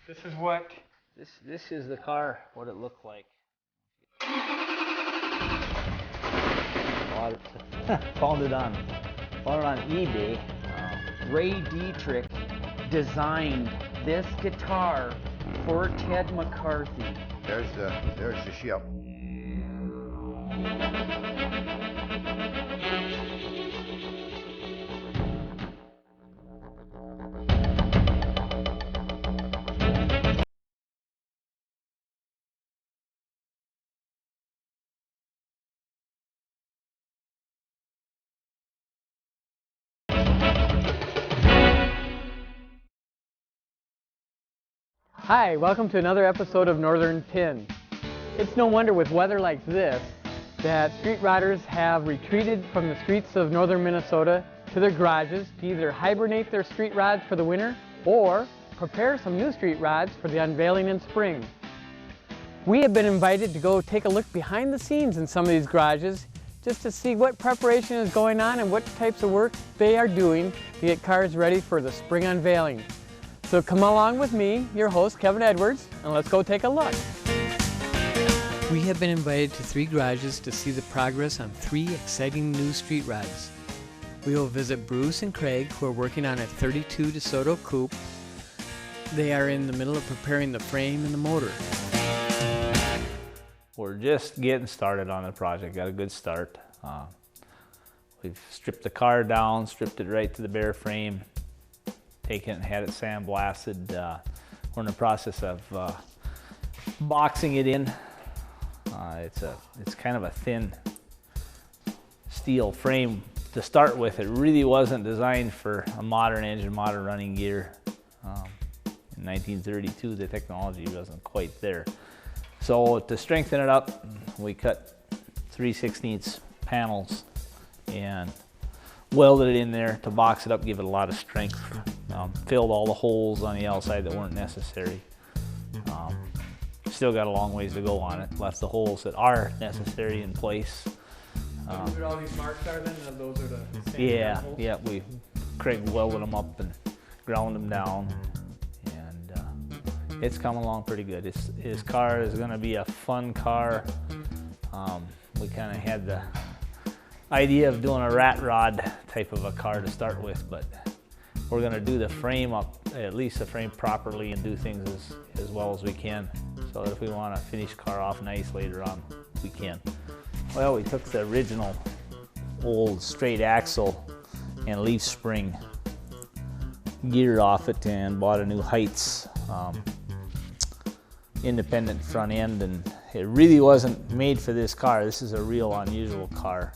This is what this is the car, what it looked like. Found it on eBay. Ray Dietrich designed this guitar for Ted McCarthy. There's the ship. Hi, welcome to another episode of Northern Pin. It's no wonder with weather like this that street riders have retreated from the streets of northern Minnesota to their garages to either hibernate their street rods for the winter or prepare some new street rods for the unveiling in spring. We have been invited to go take a look behind the scenes in some of these garages just to see what preparation is going on and what types of work they are doing to get cars ready for the spring unveiling. So come along with me, your host Kevin Edwards, and let's go take a look. We have been invited to 3 garages to see the progress on 3 exciting new street rods. We will visit Bruce and Craig, who are working on a 32 DeSoto coupe. They are in the middle of preparing the frame and the motor. We're just getting started on the project, got a good start. We've stripped the car down, stripped it right to the bare frame, taken it and had it sandblasted. We're in the process of boxing it in. It's kind of a thin steel frame to start with. It really wasn't designed for a modern engine, modern running gear. In 1932, the technology wasn't quite there. So to strengthen it up, we cut 3/16 panels and welded it in there to box it up, give it a lot of strength. Filled all the holes on the outside that weren't necessary. Still got a long ways to go on it. Left the holes that are necessary in place. Those are all these marks are then? And those are the same holes? Yeah. Craig welded them up and ground them down, and it's come along pretty good. His car is going to be a fun car. We kind of had the idea of doing a rat rod type of a car to start with, but we're going to do the frame up, at least the frame properly, and do things as well as we can, so that if we want to finish the car off nice later on, we can. Well, we took the original old straight axle and leaf spring gear off it and bought a new Heights independent front end, and it really wasn't made for this car. This is a real unusual car.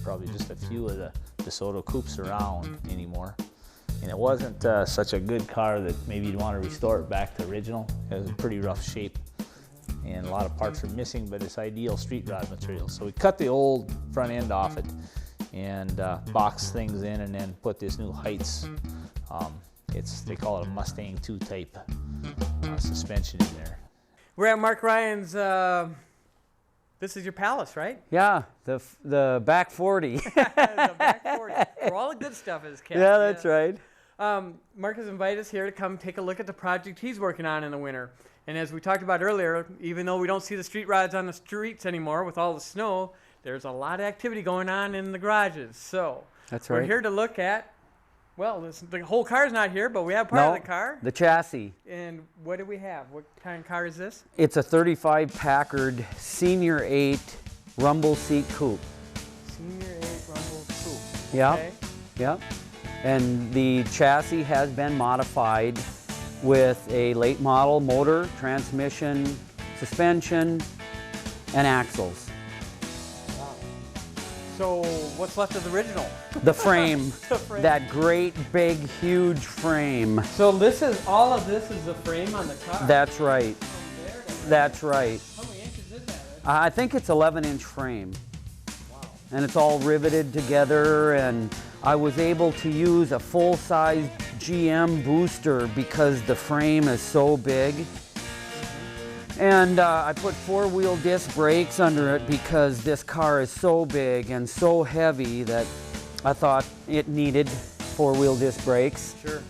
Probably just a few of the DeSoto coupes around anymore. And it wasn't such a good car that maybe you'd want to restore it back to original. It was in pretty rough shape and a lot of parts are missing, but it's ideal street rod material. So we cut the old front end off it and boxed things in, and then put this new Heights, they call it a Mustang 2 type suspension in there. We're at Mark Ryan's, this is your Palace, right? Yeah, the back 40. The back 40, where all the good stuff is kept. Yeah, that's right. Mark has invited us here to come take a look at the project he's working on in the winter. And as we talked about earlier, even though we don't see the street rods on the streets anymore with all the snow, there's a lot of activity going on in the garages. So That's right. We're here to look at, well, the whole car's not here, but we have part of the car. The chassis. And what do we have? What kind of car is this? It's a 35 Packard Senior 8 rumble seat coupe. Senior 8 rumble coupe. Yep. Okay. Yep. And the chassis has been modified with a late model motor, transmission, suspension, and axles. Wow. So what's left of the original? The frame, The frame. that great big huge frame. So all of this is the frame on the car? That's right. From there to That's right. How many inches is that? I think it's 11-inch frame. Wow. And it's all riveted together, and I was able to use a full-size GM booster because the frame is so big. And I put 4-wheel disc brakes under it because this car is so big and so heavy that I thought it needed 4-wheel disc brakes. Sure.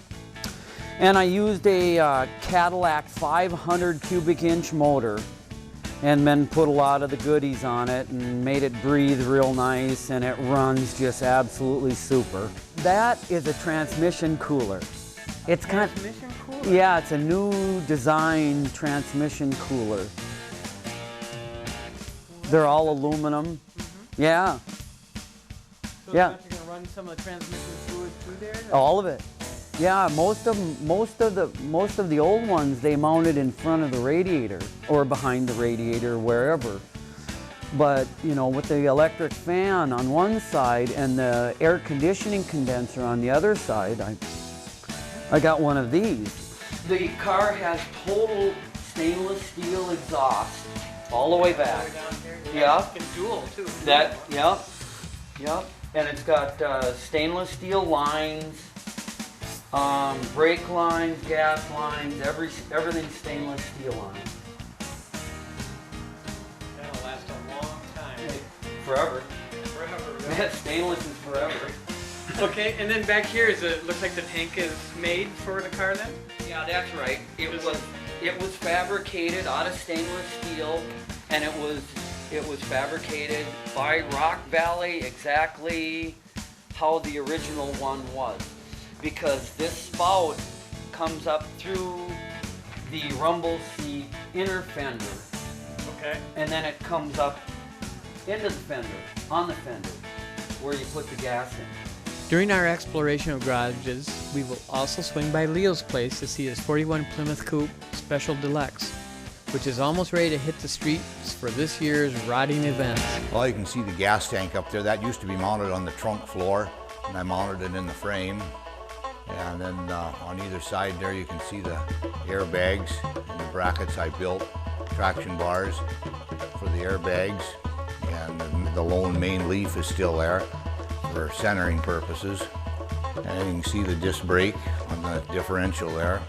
And I used a Cadillac 500 cubic inch motor and then put a lot of the goodies on it and made it breathe real nice, and it runs just absolutely super. That is a transmission cooler. It's kind of, Transmission cooler? yeah, it's a new design transmission cooler. They're all aluminum. Yeah. So Yeah. you're going to run some of the transmission fluid through there? All of it. Yeah, most of the old ones they mounted in front of the radiator or behind the radiator, wherever. But you know, with the electric fan on one side and the air conditioning condenser on the other side, I got one of these. The car has total stainless steel exhaust all the way back. Yeah. It's dual too. That, yep, yep. And it's got stainless steel lines, brake lines, gas lines, everything stainless steel on it. That'll last a long time. Forever. Forever. Yeah, stainless is forever. Okay, and then back here looks like the tank is made for the car then? Yeah, that's right. It was fabricated out of stainless steel, and it was fabricated by Rock Valley exactly how the original one was, because this spout comes up through the rumble seat inner fender, Okay. and then it comes up into the fender, on the fender, where you put the gas in. During our exploration of garages, we will also swing by Leo's place to see his 41 Plymouth Coupe Special Deluxe, which is almost ready to hit the streets for this year's rotting event. Well, you can see the gas tank up there. That used to be mounted on the trunk floor, and I mounted it in the frame. And then on either side there, you can see the airbags and the brackets I built, traction bars for the airbags, and the lone main leaf is still there for centering purposes. And you can see the disc brake on the differential there.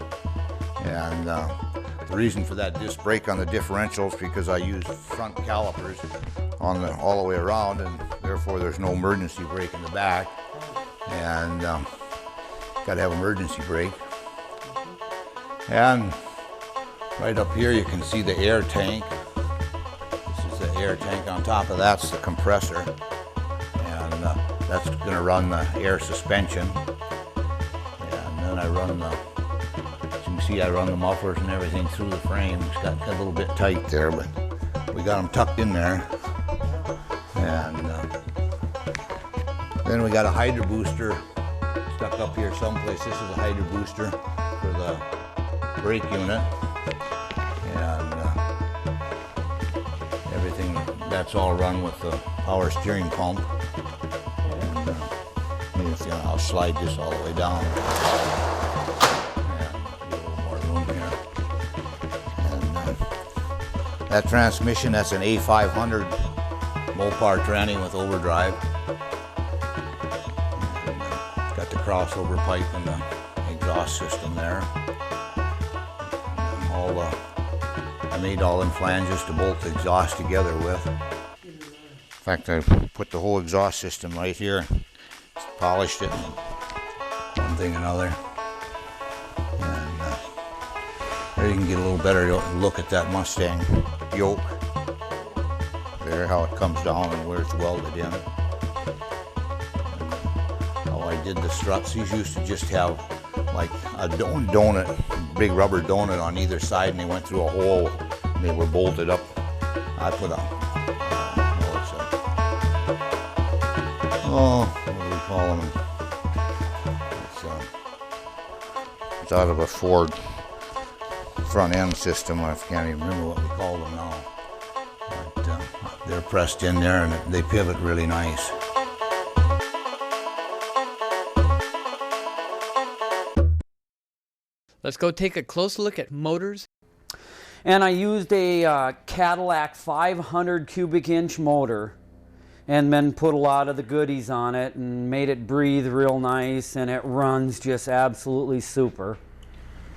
And the reason for that disc brake on the differential is because I used front calipers on all the way around, and therefore there's no emergency brake in the back. And got to have emergency brake. And right up here you can see the air tank. This is the air tank. On top of that's the compressor, and that's going to run the air suspension. And then I run the, as you can see, I run the mufflers and everything through the frame. It's got a little bit tight there, but we got them tucked in there. And then we got a hydro booster stuck up here someplace. This is a hydro booster for the brake unit. And everything, that's all run with the power steering pump. And I'll slide this all the way down. And get a little more room here. And that transmission, that's an A500 Mopar tranny with overdrive. Got the crossover pipe and the exhaust system there. I made all them flanges to bolt the exhaust together with. In fact, I put the whole exhaust system right here, polished it, one thing and another. And there you can get a little better look at that Mustang yoke. There, how it comes down and where it's welded in. How I did the struts. These used to just have like a donut, big rubber donut on either side, and they went through a hole and they were bolted up. I put what do we call them? It's out of a Ford front end system. I can't even remember what we call them now. But they're pressed in there and they pivot really nice. Let's go take a close look at motors. And I used a Cadillac 500 cubic inch motor and then put a lot of the goodies on it and made it breathe real nice, and it runs just absolutely super.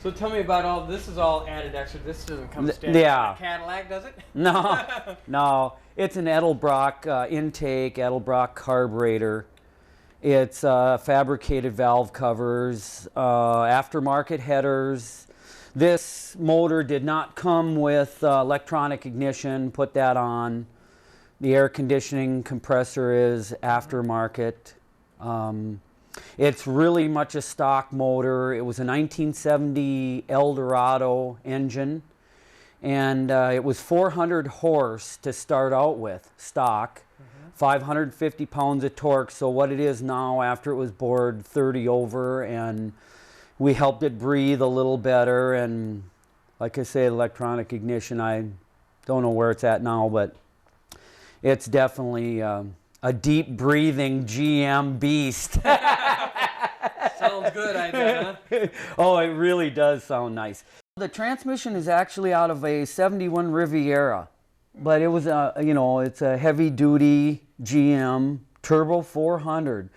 So tell me about all this. Is all added extra. This doesn't come standard. Yeah. Cadillac, does it? No, no. It's an Edelbrock intake, Edelbrock carburetor, It's fabricated valve covers, aftermarket headers. This motor did not come with electronic ignition, put that on. The air conditioning compressor is aftermarket. It's really much a stock motor. It was a 1970 Eldorado engine, and it was 400 horse to start out with, stock. 550 pounds of torque, so what it is now after it was bored 30 over, and we helped it breathe a little better, and like I say, electronic ignition, I don't know where it's at now, but it's definitely a deep breathing GM beast. Sounds good, I bet, huh? Oh, it really does sound nice. The transmission is actually out of a 71 Riviera, but it was you know, it's a heavy duty GM Turbo 400.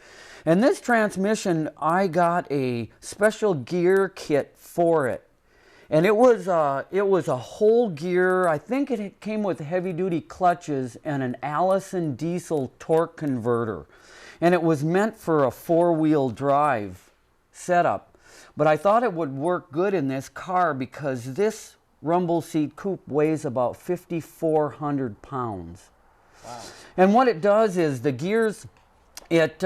And this transmission, I got a special gear kit for it. And it was a whole gear. I think it came with heavy duty clutches and an Allison diesel torque converter. And it was meant for a four-wheel drive setup. But I thought it would work good in this car because this rumble seat coupe weighs about 5,400 pounds. Wow. And what it does is the gears, it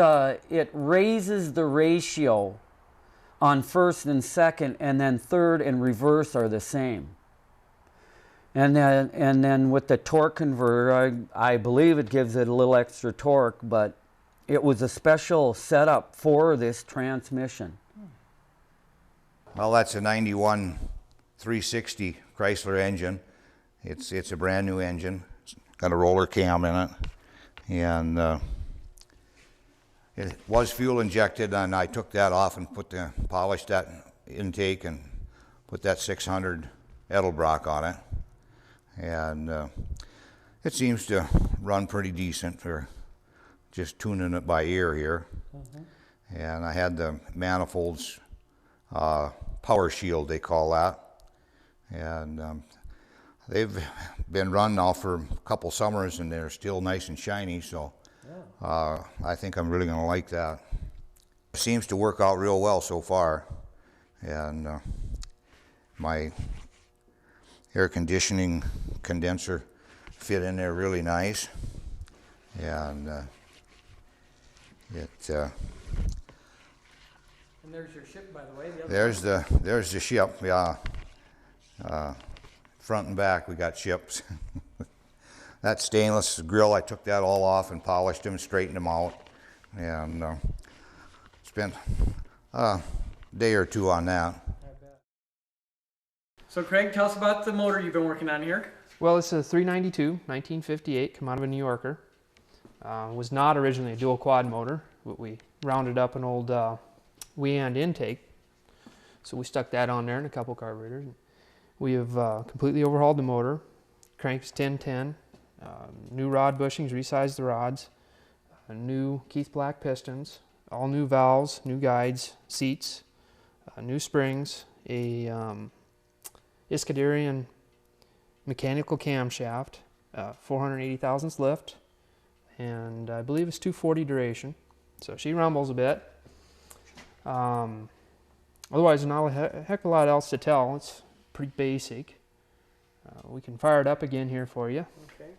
raises the ratio on first and second, and then third and reverse are the same. And then with the torque converter, I believe it gives it a little extra torque, but it was a special setup for this transmission. Well, that's a 91 360 Chrysler engine. It's a brand new engine. It's got a roller cam in it, and it was fuel injected, and I took that off and polished that intake and put that 600 Edelbrock on it, and it seems to run pretty decent for just tuning it by ear here. And I had the manifolds power shield, they call that, and they've been run now for a couple summers and they're still nice and shiny, so I think I'm really going to like that. It seems to work out real well so far, and my air conditioning condenser fit in there really nice, and And there's your ship, by the way. There's the ship, yeah. Front and back we got ships. That stainless grill, I took that all off and polished them, straightened them out, and spent a day or two on that. So Craig, tell us about the motor you've been working on here. Well, it's a 392, 1958, come out of a New Yorker. Was not originally a dual quad motor, but we rounded up an old Weand intake. So we stuck that on there and a couple carburetors. We have completely overhauled the motor. Crank's 1010, new rod bushings, resized the rods, new Keith Black pistons, all new valves, new guides, seats, new springs, a Iskanderian mechanical camshaft, 480 thousandths lift, and I believe it's 240 duration. So she rumbles a bit. Otherwise, not a heck of a lot else to tell. It's pretty basic. We can fire it up again here for you. Okay.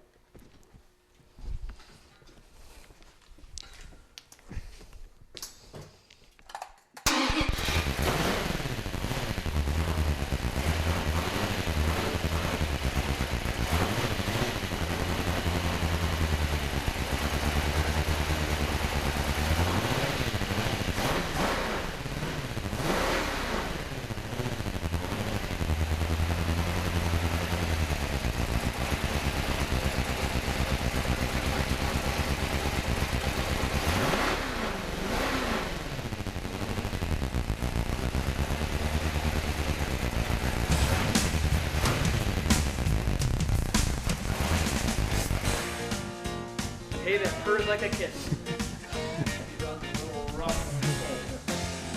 Hey, that purrs like a kitten.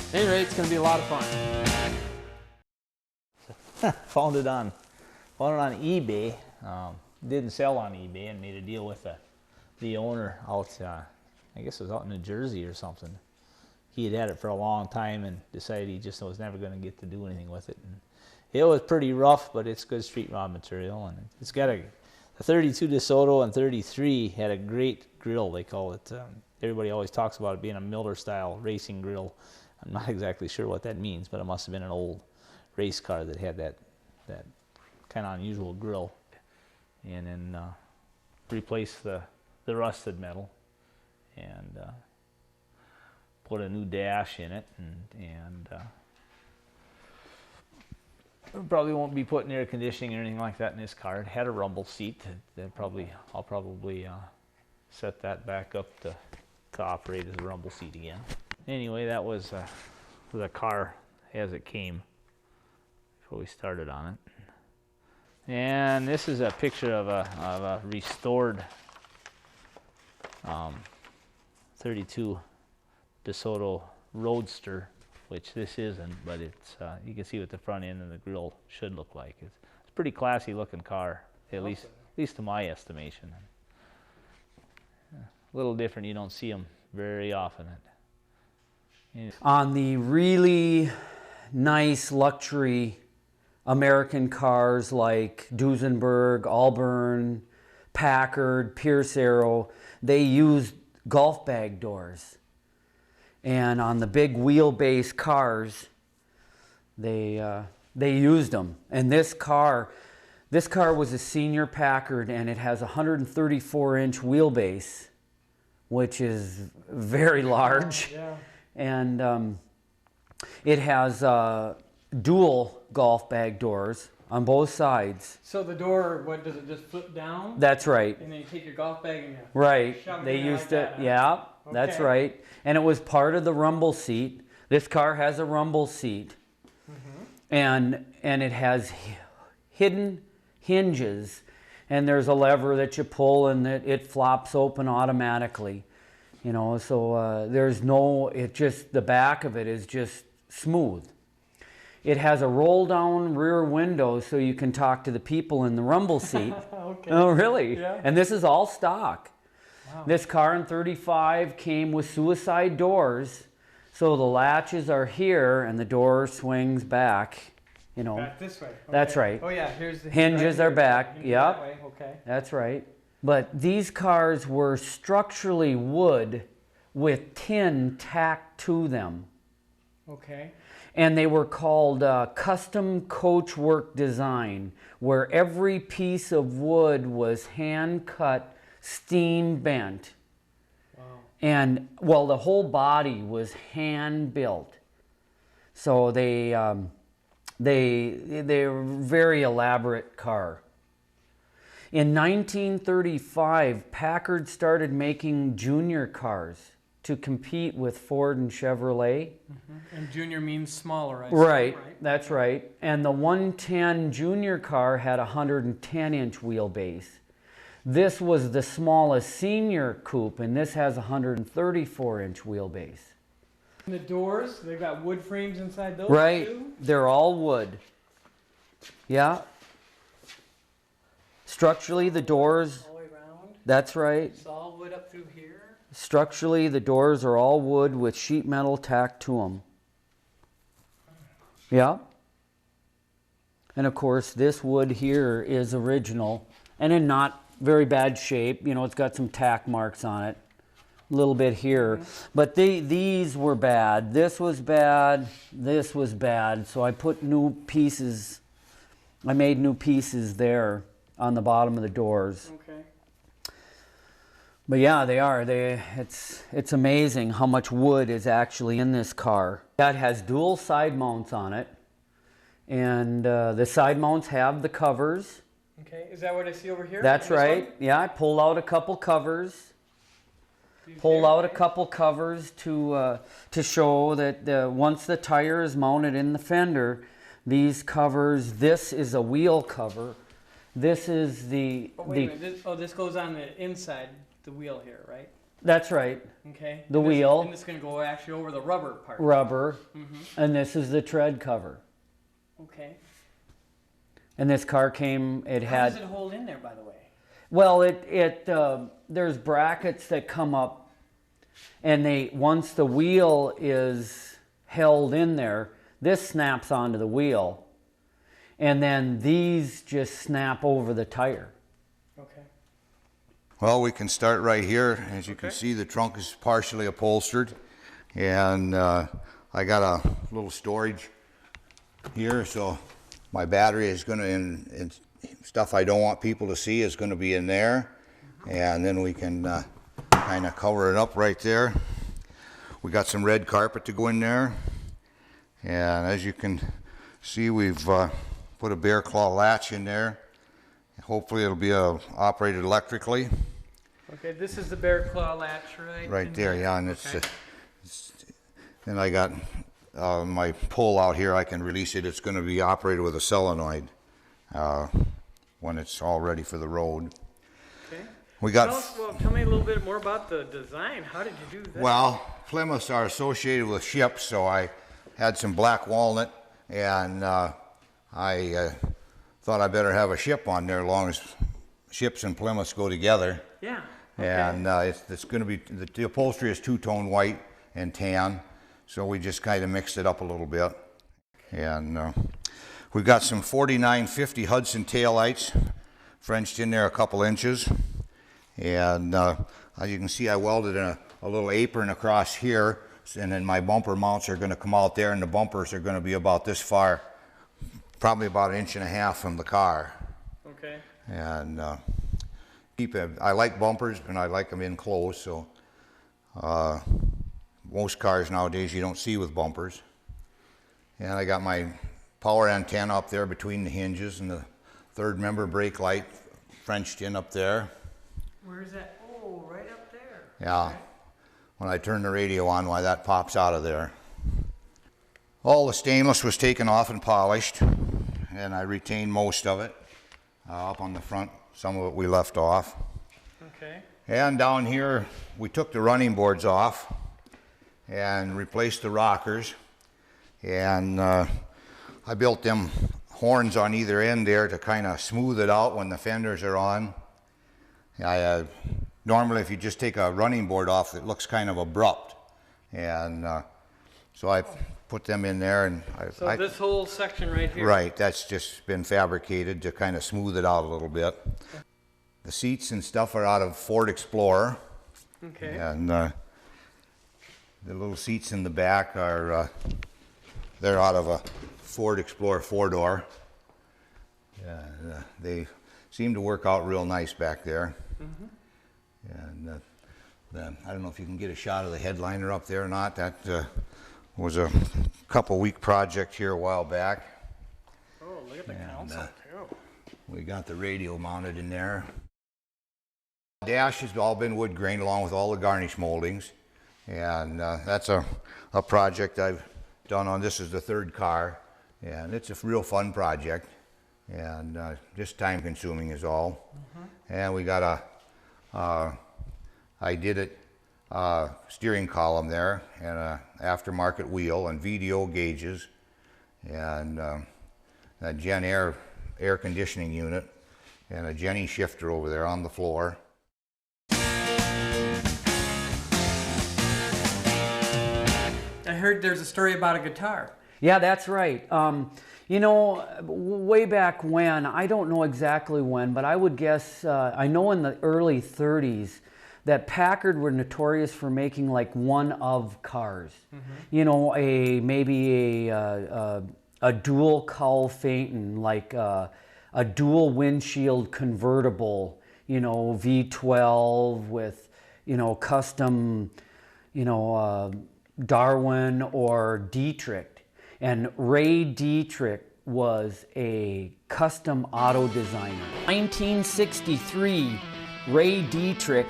At any rate, it's going to be a lot of fun. Found it on eBay. Didn't sell on eBay, and made a deal with the owner out I guess it was out in New Jersey or something. He had it for a long time and decided he just was never going to get to do anything with it. And it was pretty rough, but it's good street rod material, and it's got a 32 DeSoto and 33 had a great grill. They call it. Everybody always talks about it being a Miller-style racing grill. I'm not exactly sure what that means, but it must have been an old race car that had that kind of unusual grill. And then replace the rusted metal and put a new dash in it, and probably won't be putting air conditioning or anything like that in this car. It had a rumble seat. I'll probably set that back up to operate as a rumble seat again. Anyway, that was the car as it came before we started on it. And this is a picture of a restored 32 DeSoto Roadster, which this isn't, but it's you can see what the front end and the grill should look like. It's a pretty classy looking car, at least to my estimation. A little different. You don't see them very often. On the really nice luxury American cars like Duesenberg, Auburn, Packard, Pierce Arrow, they used golf bag doors. And on the big wheelbase cars, they used them. And this car was a senior Packard, and it has a 134-inch wheelbase, which is very large. Yeah. And it has dual golf bag doors on both sides. So the door, what does it just flip down? That's right. And then you take your golf bag and you Right. shove it They in there used like it. that, huh? Yeah, that's Okay. right. And it was part of the rumble seat. This car has a rumble seat. And it has hidden hinges, and there's a lever that you pull and it flops open automatically. You know, so there's no, the back of it is just smooth. It has a roll down rear window so you can talk to the people in the rumble seat. Okay. Oh, really? Yeah. And this is all stock. Wow. This car in 35 came with suicide doors, so the latches are here and the door swings back, you know. Back this way. Okay. That's right. Oh yeah, here's the Hinges right are here. back. Hinges Yep. that way. Okay. That's right. But these cars were structurally wood with tin tacked to them. Okay. And they were called custom coachwork design, where every piece of wood was hand cut, steam bent. Wow. And well, the whole body was hand built. So they were a very elaborate car. In 1935, Packard started making junior cars to compete with Ford and Chevrolet. And junior means smaller, I assume, Right, that's right. And the 110 junior car had a 110-inch wheelbase. This was the smallest senior coupe, and this has a 134-inch wheelbase. And the doors, they've got wood frames inside those Right, too? they're all wood. Yeah. Structurally, the doors, All the way around. that's right. It's all wood up through here. Structurally, the doors are all wood with sheet metal tacked to them. Yeah. And of course, this wood here is original and in not very bad shape. You know, it's got some tack marks on it. A little bit here. But these were bad. This was bad. This was bad. So I put new pieces. I made new pieces there on the bottom of the doors. Okay. But yeah, they are. It's amazing how much wood is actually in this car. That has dual side mounts on it. And the side mounts have the covers. Okay. Is that what I see over here? That's On this right. one? Yeah, I pulled out a couple covers. These Pulled here, out a okay. couple covers to show that once the tire is mounted in the fender, these covers, this is a wheel cover. This is the... Oh, wait a minute. This goes on the inside, the wheel here, right? That's right. Okay. The And this- wheel. And this is going to go actually over the rubber part. Rubber. Mm-hmm. And this is the tread cover. Okay. And this car came, it How had... does it hold in there, by the way? Well, there's brackets that come up And once the wheel is held in there, this snaps onto the wheel, and then these just snap over the tire. Okay. Well, we can start right here. As you can see, the trunk is partially upholstered, and I got a little storage here, so my battery is going to, and stuff I don't want people to see is going to be in there, and then we can kind of cover it up right there. We got some red carpet to go in there, and as you can see, we've put a bear claw latch in there. Hopefully it'll be operated electrically. Okay, this is the bear claw latch, right? Right there, yeah, and and I got my pull out here. I can release it. It's going to be operated with a solenoid when it's all ready for the road. Okay. We got. Tell me a little bit more about the design. How did you do that? Well, Plymouths are associated with ships, so I had some black walnut, and I thought I better have a ship on there, as long as ships and Plymouths go together. Yeah. Okay. And it's going to be, the upholstery is two-tone white and tan, so we just kind of mixed it up a little bit. And we've got some 4950 Hudson taillights, Frenched in there a couple inches. And as you can see, I welded a little apron across here, and then my bumper mounts are going to come out there, and the bumpers are going to be about this far, probably about 1.5 inches from the car. Okay. And I like bumpers, and I like them in close, so most cars nowadays you don't see with bumpers. And I got my power antenna up there between the hinges, and the third member brake light Frenched in up there. Where is that? Oh, right up there. Yeah. Okay. When I turn the radio on, why that pops out of there. All the stainless was taken off and polished, and I retained most of it. Up on the front, some of it we left off. Okay. And down here, we took the running boards off and replaced the rockers. And I built them horns on either end there to kind of smooth it out when the fenders are on. Normally, if you just take a running board off, it looks kind of abrupt. And so I put them in there. And So this whole section right here? Right, that's just been fabricated to kind of smooth it out a little bit. The seats and stuff are out of Ford Explorer. Okay. And the little seats in the back are, they're out of a Ford Explorer 4-door. They seem to work out real nice back there. Mm-hmm. And I don't know if you can get a shot of the headliner up there or not. That was a couple-week project here a while back. Oh, look at the console, too. We got the radio mounted in there. The dash has all been wood grained along with all the garnish moldings. And that's a project I've done on. This is the third car. And it's a real fun project. And just time consuming is all. Mm-hmm. And we got I did it, steering column there, and a aftermarket wheel and VDO gauges, and a Gen air conditioning unit, and a Jenny shifter over there on the floor. I heard there's a story about a guitar. Yeah, that's right. You know, way back when, I don't know exactly when, but I would guess, I know in the early 30s, that Packard were notorious for making like one-of cars. Mm-hmm. You know, maybe a dual cowl Phaeton, like a dual windshield convertible, you know, V12 with, you know, custom, you know, Darwin or Dietrich. And Ray Dietrich was a custom auto designer. 1963, Ray Dietrich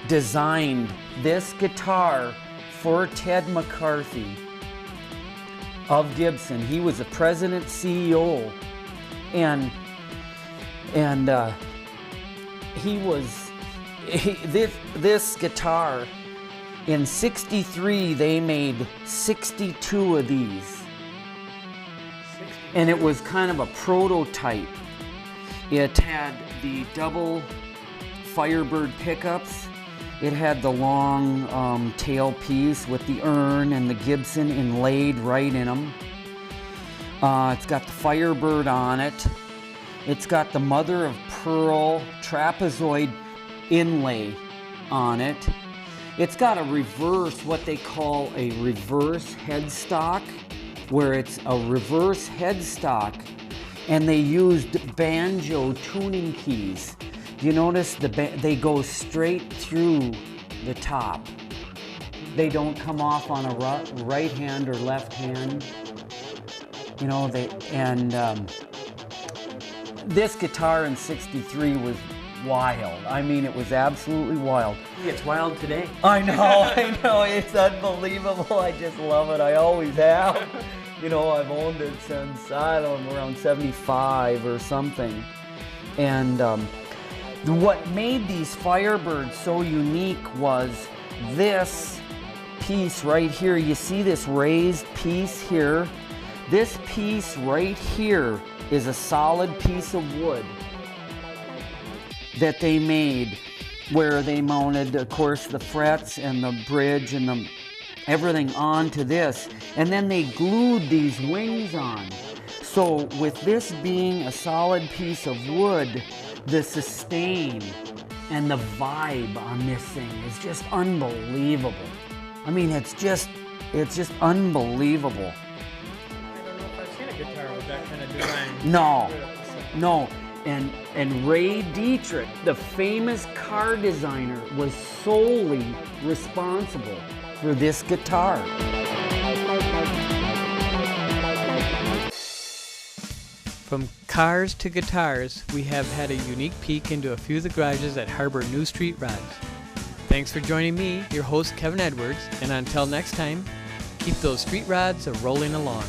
designed this guitar for Ted McCarthy of Gibson. He was the president CEO, and this guitar, in '63 they made 62 of these. And it was kind of a prototype. It had the double Firebird pickups, It had the long tailpiece with the urn and the Gibson inlaid right in them. It's got the Firebird on it. It's got the mother of pearl trapezoid inlay on it. It's got a reverse, what they call a reverse headstock, where it's a reverse headstock, and they used banjo tuning keys. You notice they go straight through the top. They don't come off on a right hand or left hand. You know, this guitar in '63 was wild. I mean, it was absolutely wild. It's wild today. I know, it's unbelievable. I just love it. I always have. You know, I've owned it since, I don't know, around 75 or something. And what made these Firebirds so unique was this piece right here. You see this raised piece here? This piece right here is a solid piece of wood that they made, where they mounted, of course, the frets and the bridge and everything onto this. And then they glued these wings on. So with this being a solid piece of wood, the sustain and the vibe on this thing is just unbelievable. I mean, it's just unbelievable. I don't know if I've seen a guitar with that kind of design. No. And Ray Dietrich, the famous car designer, was solely responsible for this guitar. From cars to guitars, we have had a unique peek into a few of the garages that harbor new street rods. Thanks for joining me, your host Kevin Edwards, and until next time, keep those street rods a-rolling along.